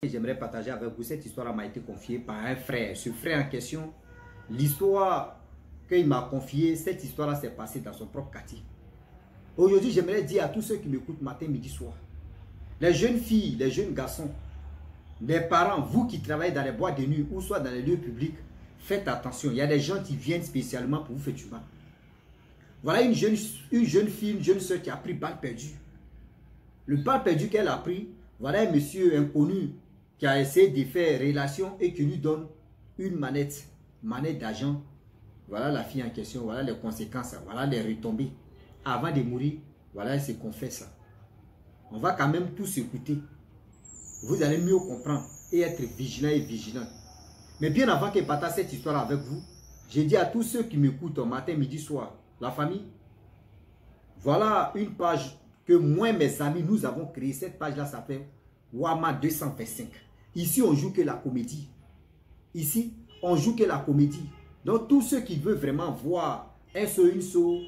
J'aimerais partager avec vous cette histoire m'a été confiée par un frère. Ce frère en question, l'histoire qu'il m'a confiée, cette histoire-là s'est passée dans son propre quartier. Aujourd'hui, j'aimerais dire à tous ceux qui m'écoutent matin, midi, soir, les jeunes filles, les jeunes garçons, les parents, vous qui travaillez dans les boîtes de nuit ou soit dans les lieux publics, faites attention. Il y a des gens qui viennent spécialement pour vous faire du mal. Voilà une jeune fille, une jeune soeur qui a pris balle perdue. Le balle perdu qu'elle a pris, voilà un monsieur inconnu qui a essayé de faire relation et qui lui donne une manette d'argent. Voilà la fille en question, voilà les conséquences, voilà les retombées. Avant de mourir, voilà elle se confesse. On va quand même tous écouter. Vous allez mieux comprendre et être vigilant et vigilante. Mais bien avant que je partage cette histoire avec vous, j'ai dit à tous ceux qui m'écoutent matin, midi, soir, la famille, voilà une page que moi et mes amis, nous avons créé. Cette page-là s'appelle Wama 225. Ici, on joue que la comédie. Ici, on joue que la comédie. Donc, tous ceux qui veulent vraiment voir une show,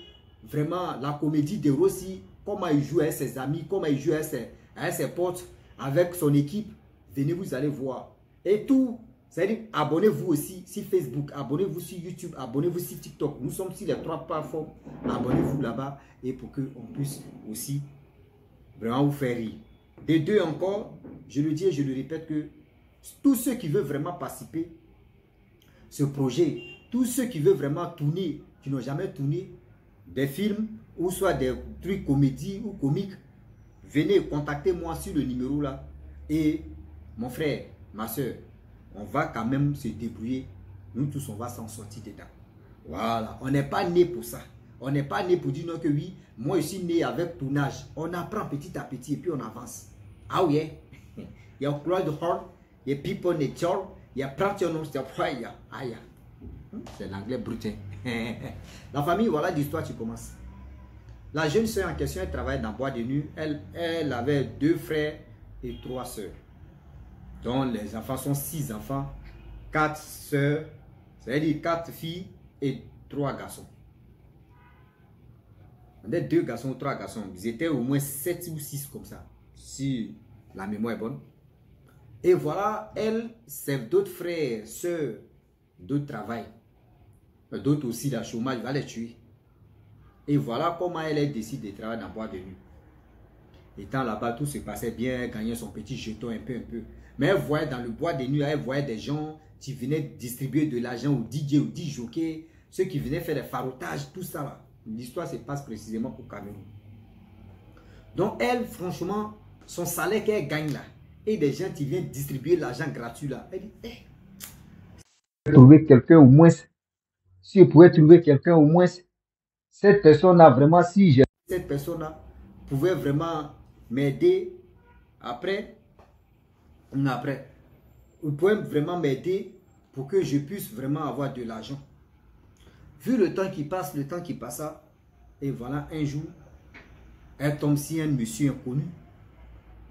vraiment la comédie de Rossi, comment il joue avec ses amis, comment il joue avec ses potes, avec son équipe, venez, vous allez voir. Et tout, c'est-à-dire, abonnez-vous aussi sur Facebook, abonnez-vous sur YouTube, abonnez-vous sur TikTok. Nous sommes sur les 3 plateformes. Abonnez-vous là-bas et pour qu'on puisse aussi vraiment vous faire rire. De deux encore, je le dis et je le répète que tous ceux qui veulent vraiment participer à ce projet, tous ceux qui veulent vraiment tourner, qui n'ont jamais tourné des films ou soit des trucs comédie ou comiques, venez contacter moi sur le numéro là. Et mon frère, ma soeur, on va quand même se débrouiller. Nous tous, on va s'en sortir dedans. Voilà, on n'est pas né pour ça. On n'est pas né pour dire non que oui, moi je suis né avec tournage. On apprend petit à petit et puis on avance. Ah oui, il y a Claude Hall, il y a People Nature, il y a Prantion, c'est l'anglais brut. La famille, voilà l'histoire qui commence. La jeune soeur en question, elle travaille dans bois de nuit. Elle avait 2 frères et 3 sœurs. Donc les enfants sont 6 enfants, 4 sœurs, c'est-à-dire 4 filles et 3 garçons. On a 2 garçons ou 3 garçons. Ils étaient au moins 7 ou 6 comme ça, si la mémoire est bonne. Et voilà, elle, c'est d'autres frères, sœurs, d'autres travaillent. D'autres aussi, la chômage va les tuer. Et voilà comment elle décide de travailler dans la boîte de nuit. Étant là-bas, tout se passait bien, elle gagnait son petit jeton un peu. Mais elle voyait dans le bois de nuit, elle voyait des gens qui venaient distribuer de l'argent aux DJ, aux DJ, ceux qui venaient faire des farotages, tout ça là. L'histoire se passe précisément au Cameroun. Donc elle, franchement, son salaire qu'elle gagne là, et des gens qui viennent distribuer l'argent gratuit là, elle dit, hey, trouver quelqu'un au moins, si je pouvais trouver quelqu'un au moins, cette personne-là vraiment, si cette personne-là pouvait vraiment m'aider après, vous pouvez vraiment m'aider pour que je puisse vraiment avoir de l'argent. Vu le temps qui passe, et voilà, un jour, elle tombe sur un monsieur inconnu.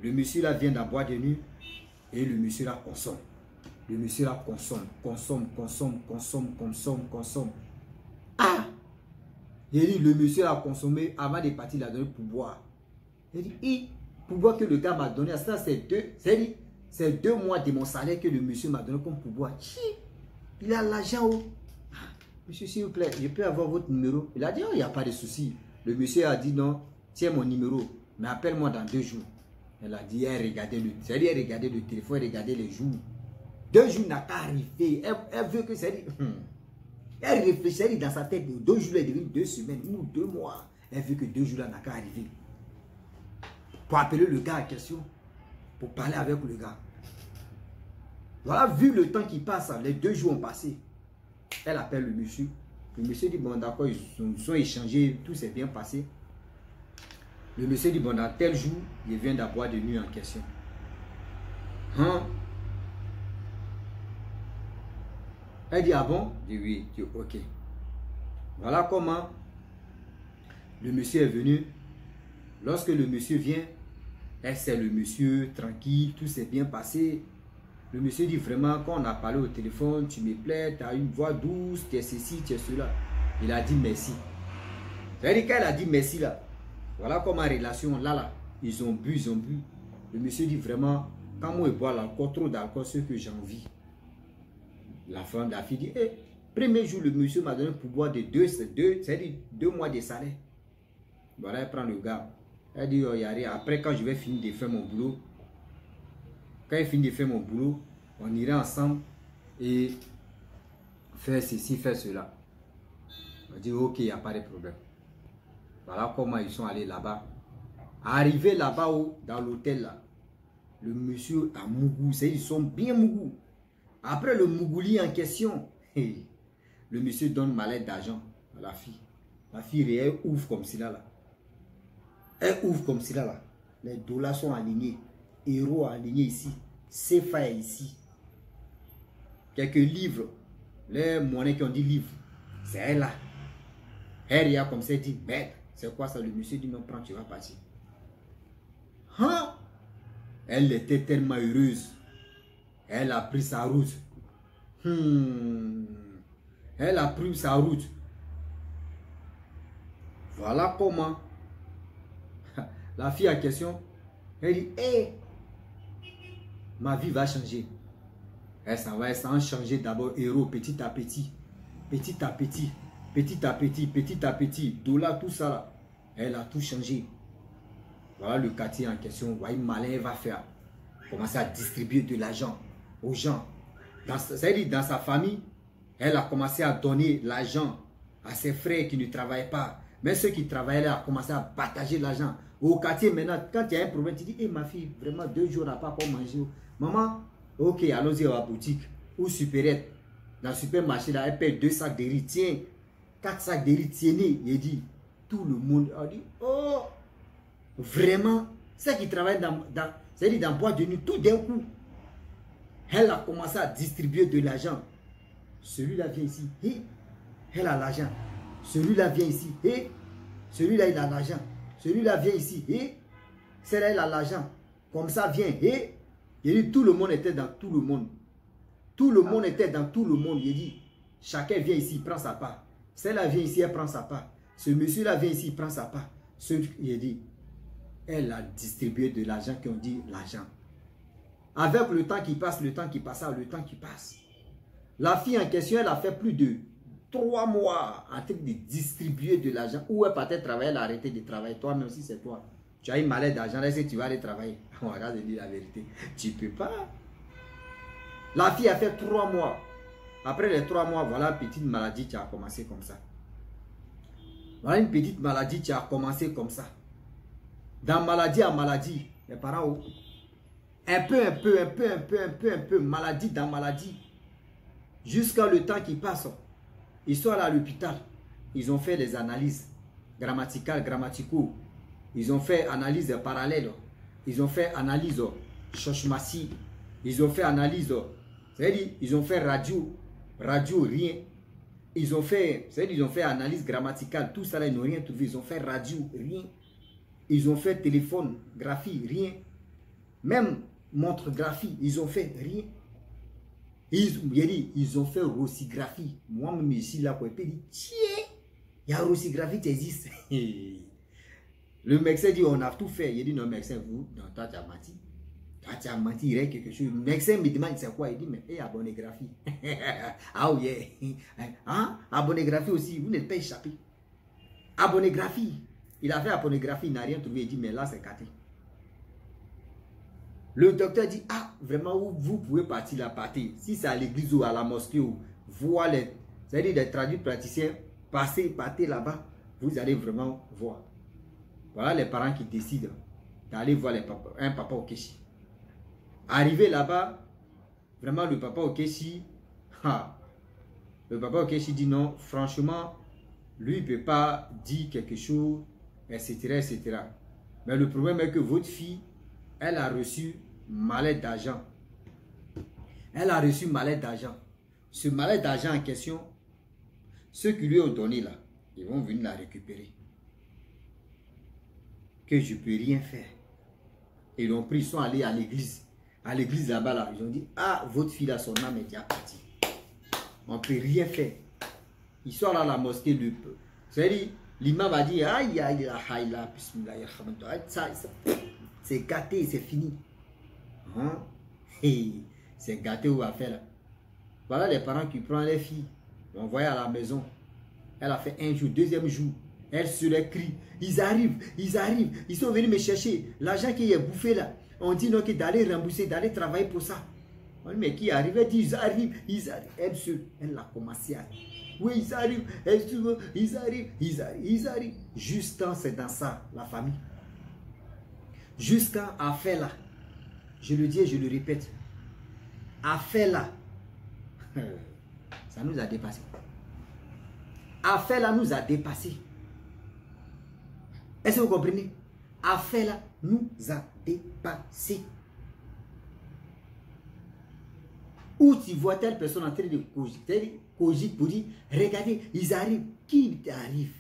Le monsieur là vient dans la boîte de nuit et le monsieur là consomme. Le monsieur là consomme. Ah! Il dit, le monsieur a consommé avant de partir, il a donné pour boire. Il dit, pour boire que le gars m'a donné, ça c'est 2 mois de mon salaire que le monsieur m'a donné comme pourboire. Il a l'argent. Monsieur, s'il vous plaît, je peux avoir votre numéro? Il a dit, oh, il n'y a pas de souci. Le monsieur a dit, non, tiens mon numéro, mais appelle-moi dans 2 jours. Elle a dit, elle regardait le téléphone, elle regardait les jours. 2 jours n'a qu'à arriver. Elle veut que ça dit. Elle réfléchit dans sa tête. 2 jours est devenu 2 semaines ou 2 mois. Elle veut que 2 jours là n'a qu'à arriver. Pour appeler le gars en question. Pour parler avec le gars. Voilà, vu le temps qui passe, les 2 jours ont passé. Elle appelle le monsieur. Le monsieur dit, bon d'accord, ils ont échangé, tout s'est bien passé. Le monsieur dit, bon dans tel jour, il vient d'avoir de nuit en question. Hein? Elle dit, ah bon? Je dis oui, je dis ok. Voilà comment le monsieur est venu. Lorsque le monsieur vient, elle c'est le monsieur tranquille, tout s'est bien passé. Le monsieur dit vraiment, quand on a parlé au téléphone, tu me plais, tu as une voix douce, tu es ceci, tu es cela. Il a dit merci. C'est-à-dire qu'elle a dit merci là. Voilà comment relation là, ils ont bu. Le monsieur dit vraiment, quand moi je bois l'alcool, trop d'alcool, ce que j'ai envie. La fille dit, hey, premier jour, le monsieur m'a donné pour boire de c'est-à-dire 2 mois de salaire. Voilà, elle prend le gars. Elle dit, oh, y a rien. Après, quand je vais finir de faire mon boulot, on irait ensemble et faire ceci, faire cela. On dit, ok, il n'y a pas de problème. Voilà comment ils sont allés là-bas. Arrivé là-bas, dans l'hôtel, là, le monsieur a mougou. Ils sont bien mougou. Après le mougouli en question, le monsieur donne mallette d'argent à la fille. La fille, elle ouvre comme cela là. Elle ouvre comme cela là. Les dollars sont alignés. Euros alignés ici. CFA ici. Quelques livres. Les monnaies qui ont dit livres. C'est elle là. Elle y a comme ça dit, bête. C'est quoi ça? Le monsieur dit, non, prends, tu vas partir. Hein? Elle était tellement heureuse. Elle a pris sa route. Elle a pris sa route. Voilà comment. La fille en question, elle dit, hey, ma vie va changer. Elle s'en va changer d'abord héros petit à petit. Petit à petit. Petit à petit. Petit à petit. Dollar, tout ça là. Elle a tout changé. Voilà le quartier en question. Voyez, malin va faire. Commencer à distribuer de l'argent aux gens. C'est-à-dire dans sa famille, elle a commencé à donner l'argent à ses frères qui ne travaillent pas. Mais ceux qui travaillaient, elle a commencé à partager l'argent. Au quartier maintenant, quand il y a un problème, tu dis, hey, ma fille, vraiment 2 jours, on n'a pas quoi manger. Maman, ok, allons-y à la boutique. Ou supérette. Dans le supermarché, là, elle paye 2 sacs de riz. Tiens, 4 sacs de riz, tienez. Il dit, tout le monde a dit, oh, vraiment, ceux qui travaillent c'est-à-dire dans boîte de nuit, tout d'un coup, elle a commencé à distribuer de l'argent. Celui-là vient ici, et elle a l'argent. Celui-là vient ici, et celui-là il a l'argent. Celui-là vient ici, et celle-là il a l'argent. Comme ça vient, et il dit tout le monde était dans tout le monde. Tout le monde était dans tout le monde. Il dit, chacun vient ici, il prend sa part. Celle-là vient ici, elle prend sa part. Ce monsieur-là vient ici, il prend sa part. Il dit, elle a distribué de l'argent qui ont dit l'argent. Avec le temps qui passe, le temps qui passe, le temps qui passe. La fille en question, elle a fait plus de 3 mois en train de distribuer de l'argent. Où elle partait travailler, elle a arrêté de travailler. Toi-même aussi, c'est toi. Tu as une maladie d'argent, est-ce que tu vas aller travailler? On va te dire la vérité. Tu ne peux pas. La fille a fait 3 mois. Après les 3 mois, voilà une petite maladie qui a commencé comme ça. Voilà une petite maladie qui a commencé comme ça. Dans maladie à maladie, les parents, un peu, maladie dans maladie. Jusqu'à le temps qui passe. Ils sont allés à l'hôpital. Ils ont fait des analyses grammaticales, grammaticaux. Ils ont fait analyse parallèle. Ils ont fait analyse chochmassi. Ils ont fait analyse, c'est-à-dire ils ont fait radio, rien. Ils ont fait, c'est-à-dire ils ont fait analyse grammaticale, tout ça là, ils n'ont rien trouvé. Ils ont fait radio, rien. Ils ont fait téléphone, graphie, rien. Même montre-graphie, ils ont fait rien. Ils ont fait rossigraphie. Moi-même ici, là, je dis, tiens, il y a rossigraphie qui existe. Le médecin dit, on a tout fait. Il dit, non, médecin, vous, non, toi, tu as menti. Toi, tu as menti, il y a quelque chose. Le médecin me demande, c'est quoi? Il dit, mais, hey, abonnégraphie. Ah, oui, hein? Abonnégraphie aussi, vous n'êtes pas échappé. Abonnégraphie. Il a fait abonnégraphie, il n'a rien trouvé. Il dit, mais là, c'est caté. Le docteur dit, ah, vraiment, vous pouvez partir là, partir. Si c'est à l'église ou à la mosquée, ou voir les, c'est-à-dire des traduits praticiens, partez là-bas, vous allez vraiment voir. Voilà les parents qui décident d'aller voir un papa au Kéchi. Arrivé là-bas, vraiment le papa au Kéchi, le papa au Kéchi dit non, franchement, lui il ne peut pas dire quelque chose, etc., etc. Mais le problème est que votre fille, elle a reçu mallette d'argent. Elle a reçu mallette d'argent. Ce mallette d'argent en question, ceux qui lui ont donné là, ils vont venir la récupérer. Que je ne peux rien faire. Ils l'ont pris, ils sont allés à l'église. À l'église là-bas, là, ils ont dit, ah, votre fille là, son âme est déjà partie. On ne peut rien faire. Ils sont là à la mosquée, c'est-à-dire, l'imam a dit, aïe, aïe, aïe, aïe, c'est gâté, c'est fini. Hein? C'est gâté ou à faire là. Voilà les parents qui prennent les filles, l'envoient à la maison. Elle a fait un jour, deuxième jour. Elle se les crie. Ils arrivent. Ils sont venus me chercher. L'argent qui est bouffé là. On dit non, que d'aller rembourser, d'aller travailler pour ça. On dit, mais qui arrive? Elle dit, ils arrivent. Elle a commencé à... Oui, ils arrivent. Ils arrivent. Juste quand c'est dans ça, la famille. Juste quand affaire là. Je le dis et je le répète. Affaire là. Ça nous a dépassé. Affaire là nous a dépassé. Est-ce que vous comprenez? Affaire là nous a dépassé. Où tu vois telle personne en train de cogiter pour dire, regardez, ils arrivent. Qui arrive?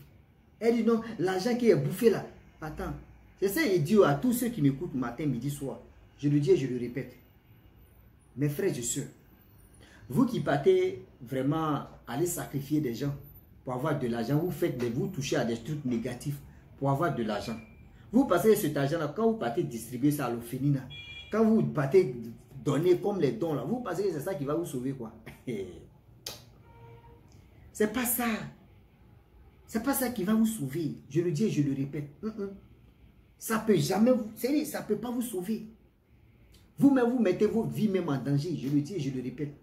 Elle dit non, l'argent qui est bouffé là. Attends, j'essaie de dire à tous ceux qui m'écoutent matin, midi, soir. Je le dis et je le répète. Mes frères et sœurs, vous qui partez vraiment aller sacrifier des gens pour avoir de l'argent, vous touchez à des trucs négatifs pour avoir de l'argent. Vous passez cet argent-là, quand vous partez distribuer ça à l'orphelinat, là, quand vous partez donner comme les dons là, vous pensez que c'est ça qui va vous sauver quoi? C'est pas ça. C'est pas ça qui va vous sauver. Je le dis et je le répète. Ça peut jamais vous, ça peut pas vous sauver. Vous-même, vous mettez vos vies même en danger. Je le dis et je le répète.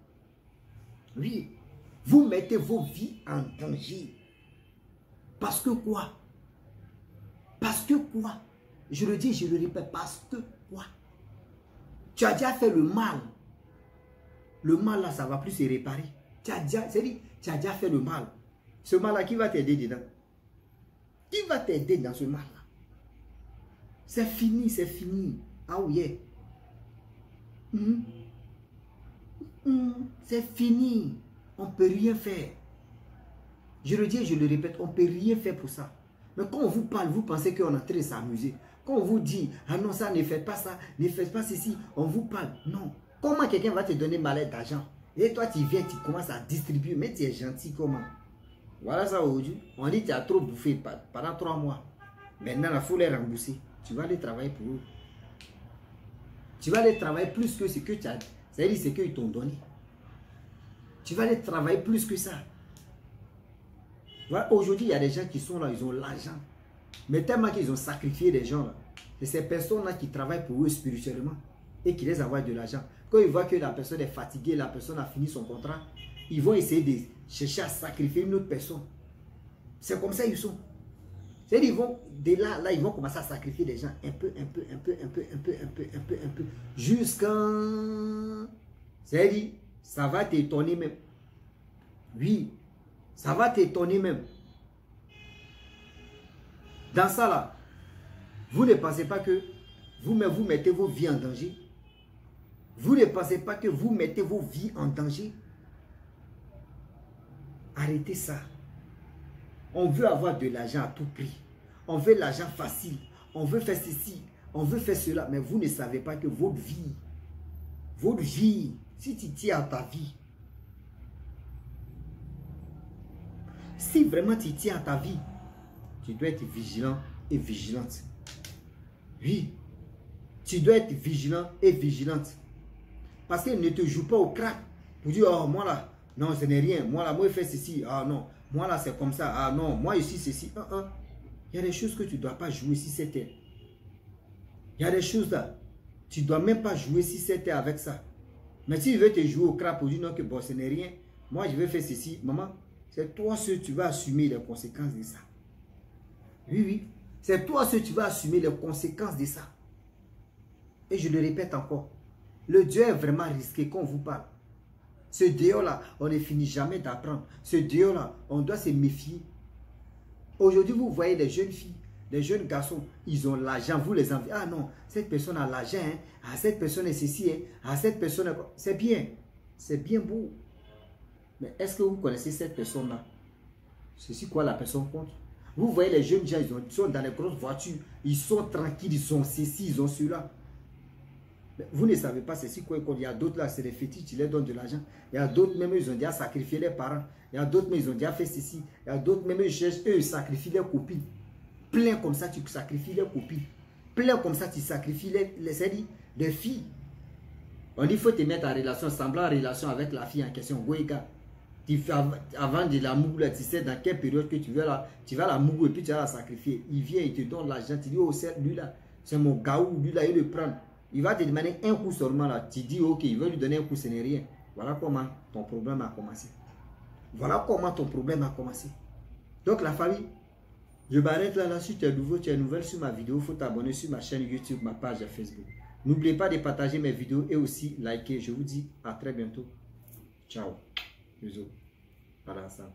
Oui. Vous mettez vos vies en danger. Parce que quoi? Parce que quoi? Je le dis et je le répète. Parce que quoi? Tu as déjà fait le mal. Le mal là, ça ne va plus se réparer. Tu as déjà fait le mal. Ce mal là, qui va t'aider dedans? Qui va t'aider dans ce mal là? C'est fini, c'est fini. Ah oui. C'est fini. On ne peut rien faire. Je le dis et je le répète, on ne peut rien faire pour ça. Mais quand on vous parle, vous pensez qu'on est en train de s'amuser. Quand on vous dit, ah non, ça, ne faites pas ça, ne faites pas ceci, on vous parle. Non. Comment quelqu'un va te donner malade d'argent? Et toi, tu viens, tu commences à distribuer, mais tu es gentil comment? Voilà ça aujourd'hui. On dit que tu as trop bouffé pendant 3 mois. Maintenant, il faut les rembourser. Tu vas aller travailler pour eux. Tu vas aller travailler plus que ce que tu as. C'est-à-dire ce qu'ils t'ont donné. Tu vas aller travailler plus que ça. Voilà, aujourd'hui, il y a des gens qui sont là, ils ont l'argent. Mais tellement qu'ils ont sacrifié des gens là. C'est ces personnes-là qui travaillent pour eux spirituellement et qui les envoient de l'argent. Quand ils voient que la personne est fatiguée, la personne a fini son contrat, ils vont essayer de chercher à sacrifier une autre personne. C'est comme ça ils sont. C'est-à-dire ils vont, dès là, ils vont commencer à sacrifier des gens un peu, jusqu'à... C'est-à-dire, ça va t'étonner même. Oui, ça va t'étonner même. Dans ça là, vous ne pensez pas que vous mettez vos vies en danger? Vous ne pensez pas que vous mettez vos vies en danger? Arrêtez ça. On veut avoir de l'argent à tout prix. On veut l'argent facile. On veut faire ceci. On veut faire cela. Mais vous ne savez pas que votre vie, si tu tiens à ta vie, si vraiment tu tiens à ta vie, tu dois être vigilant et vigilante. Oui, tu dois être vigilant et vigilante. Parce qu'elle ne te joue pas au crack pour dire, oh, moi là, non, ce n'est rien. Moi là, moi, je fais ceci. Ah non, moi là, c'est comme ça. Ah non, moi ici, ceci. Il y a des choses que tu ne dois pas jouer si c'était. Il y a des choses là, tu ne dois même pas jouer si c'était avec ça. Mais si tu veux te jouer au crack pour dire non, que bon, ce n'est rien. Moi, je vais faire ceci. Maman, c'est toi seul tu vas assumer les conséquences de ça. Oui, oui. C'est toi seul tu vas assumer les conséquences de ça. Et je le répète encore. Le Dieu est vraiment risqué quand on vous parle. Ce Dieu-là, on ne finit jamais d'apprendre. Ce Dieu-là, on doit se méfier. Aujourd'hui, vous voyez des jeunes filles, des jeunes garçons, ils ont l'argent, vous les enviez. Ah non, cette personne a l'argent, hein? Ah, cette personne est ceci, hein? Ah, cette personne est... C'est bien. C'est bien beau. Mais est-ce que vous connaissez cette personne-là? C'est quoi la personne compte? Vous voyez les jeunes gens, ils sont dans les grosses voitures, ils sont tranquilles, ils ont ceci, ils ont cela. Mais vous ne savez pas ceci quoi. Il y a d'autres là, c'est des fétiches, tu leur donnes de l'argent. Il y a d'autres même, ils ont déjà sacrifié les parents. Il y a d'autres même, ils ont déjà fait ceci. Il y a d'autres même, ils sacrifient leurs copines. Plein comme ça, tu sacrifies les copines. Plein comme ça, tu sacrifies les filles. On dit, il faut te mettre en relation, semblant en relation avec la fille en question. Goïka, tu fais avant de la mougou, tu sais dans quelle période que tu vas la mougou et puis tu vas la sacrifier. Il vient, il te donne l'argent, tu dis, oh, lui là, c'est mon gaou, lui là, il le prend. Il va te demander un coup seulement là. Tu dis, ok, il veut lui donner un coup, ce n'est rien. Voilà comment ton problème a commencé. Voilà comment ton problème a commencé. Donc la famille, je m'arrête là. Si tu es nouveau, tu es nouvelle sur ma vidéo, il faut t'abonner sur ma chaîne YouTube, ma page Facebook. N'oubliez pas de partager mes vidéos et aussi liker. Je vous dis à très bientôt. Ciao. Bisous. Voilà ça.